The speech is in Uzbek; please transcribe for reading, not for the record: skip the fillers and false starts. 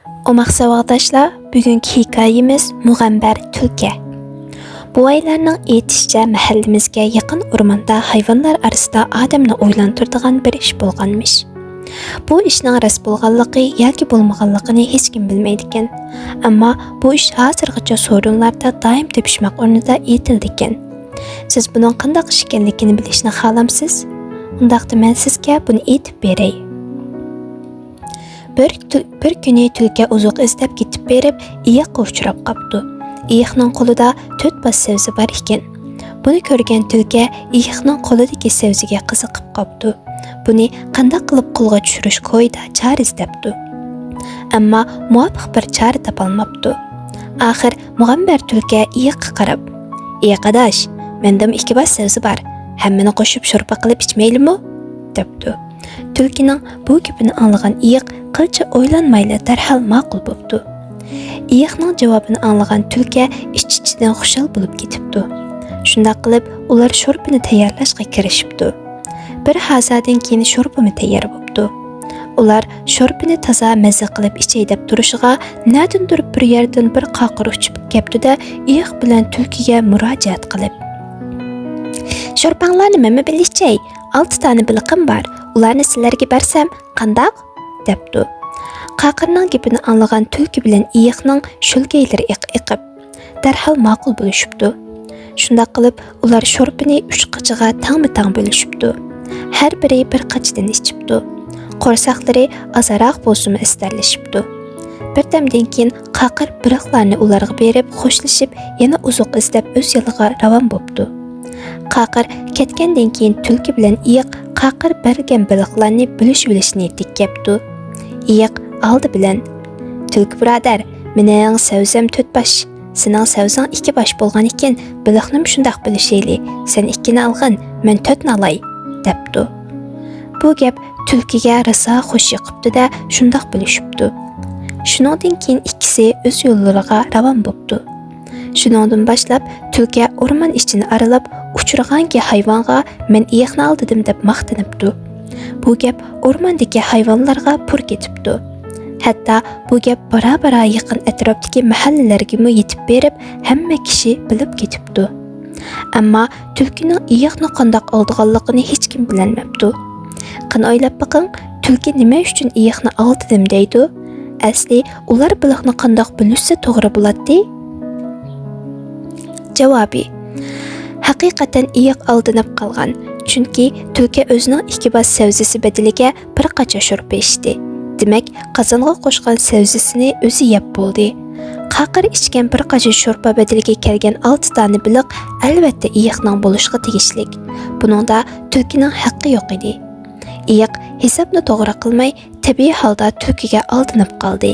Omaq savaqdaşlar, bugünkü hikayemiz Mug'ambar Tulki. Buvaylarning aytishicha, mahallimizga yaqin o'rmonda hayvonlar orasida odamni o'ylantiradigan bir ish bo'lganmish. Bu ishning rost bo'lganligi yoki bo'lmaganligini hech kim bilmaydi ekan. Ammo bu ish hozirgacha so'rovlarda doim tepishmoq o'rnida aytildi ekan. Siz buning qanday ish ekanligini bilishni xohlamsiz? Undaqda men sizga buni aytib beray. Bir kuni tulki uzuq izlab ketib berib, iyiqqa uchrab qopdi. Iyiqning qo'lida 4 bas savzi bor ekan. Buni ko'rgan tulki iyiqning qo'lidagi savziga qiziqib qopdi. Buni qanday qilib qo'lga tushirish ko'yda chora izlabdi. Ammo muvofiq bir chora topolmabdi. Oxir Mug'ambar tulki iyiqqa qarab, "Ey qadash, menda 2 bas savzi bor. Hammani qo'shib sho'rpa qilib ichmaylimi?" debdi. Tulkining bu gapini anglagan iyiq qilcha o'ylanmayla darhol ma'qul bo'pti. Iyiqning javobini anglagan tulki ich-ichidan xushal bo'lib ketibdi. Shunday qilib, ular sho'rpani tayyorlashga kirishibdi. Bir hazadan keyin sho'rpami tayyor bo'pti. Ular sho'rpani toza mazza qilib ichay deb turishiga nadindir bir yerdan bir qaqir uchib kelibdi-da, iyiq bilan tulkiga murojaat qilib, "Sho'rpanglarni men bilishchay, 6 tane biliqim bor. Ularni sizlarga bersam, qandaq?" debdi. Qaqirning gapini anglagan tulki bilan iyiqning shulgaylari iqib, darhol ma'qul bo'lishibdi. Shunday qilib, ular sho'rpani 3 qichiga tang-tang bo'lishibdi. Har biri bir qichdan ichibdi. Qo'rsaqlari azaroq bo'lsin istarlashibdi. Bir damdan keyin qaqir biriqlarni ularga berib, xo'shlashib, yana uzuq izlab o'z yo'liga ravon bo'libdi. Qaqir ketgandan keyin tulki bilan iyiq qaqir bergan biriqlarni bo'lishni tikkapdi. Iyiq aldı bilan, "Tulki birodar, mening savzam 4 baş, sening savzang 2 baş bo'lgan ekan, biliqni shundaq bilishayli. Sen 2ni olgin, men 4ni olay" debdi. Bu gap tulkiga rosa xush yoqibdi-da, shundaq bilishibdi. Shuningdan keyin ikkisi o'z yo'llariga ravon bo'libdi. Shuningdan boshlab tulki o'rmon ichini aralab, uchraganki hayvonga "Men iyiqni oldim" deb maqtanibdi. Bu gap o'rmondagi hayvonlarga pur ketibdi. Hatto bu gap bara-bara yaqin atrofdagi mahallalarga yetib berib, hamma kishi bilib ketibdi. Ammo tulkining iyiqni qandoq oldiganligini hech kim bilmabdi. Qani o'ylab boqing, tulki nima uchun iyiqni oldim deydi? Asli ular biliqni qandoq bilishsa to'g'ri bo'ladi? Javobi: haqiqatan iyiq aldinib qolgan. Chunki tulki o'zining 2 bas savzisi badiliga bir qacha sho'rpa ichdi. Demak, qozonga qo'shgan savzisini o'zi yeb bo'ldi. Qaqir ichgan bir qacha sho'rpa badiliga kelgan 6 tane biliq albatta iyiqning bo'lishga tegishlik. Buningda tulkining haqqi yo'q edi. Iyiq hisobni to'g'ri qilmay, tabiiy holda tulkiga aldinib qoldi.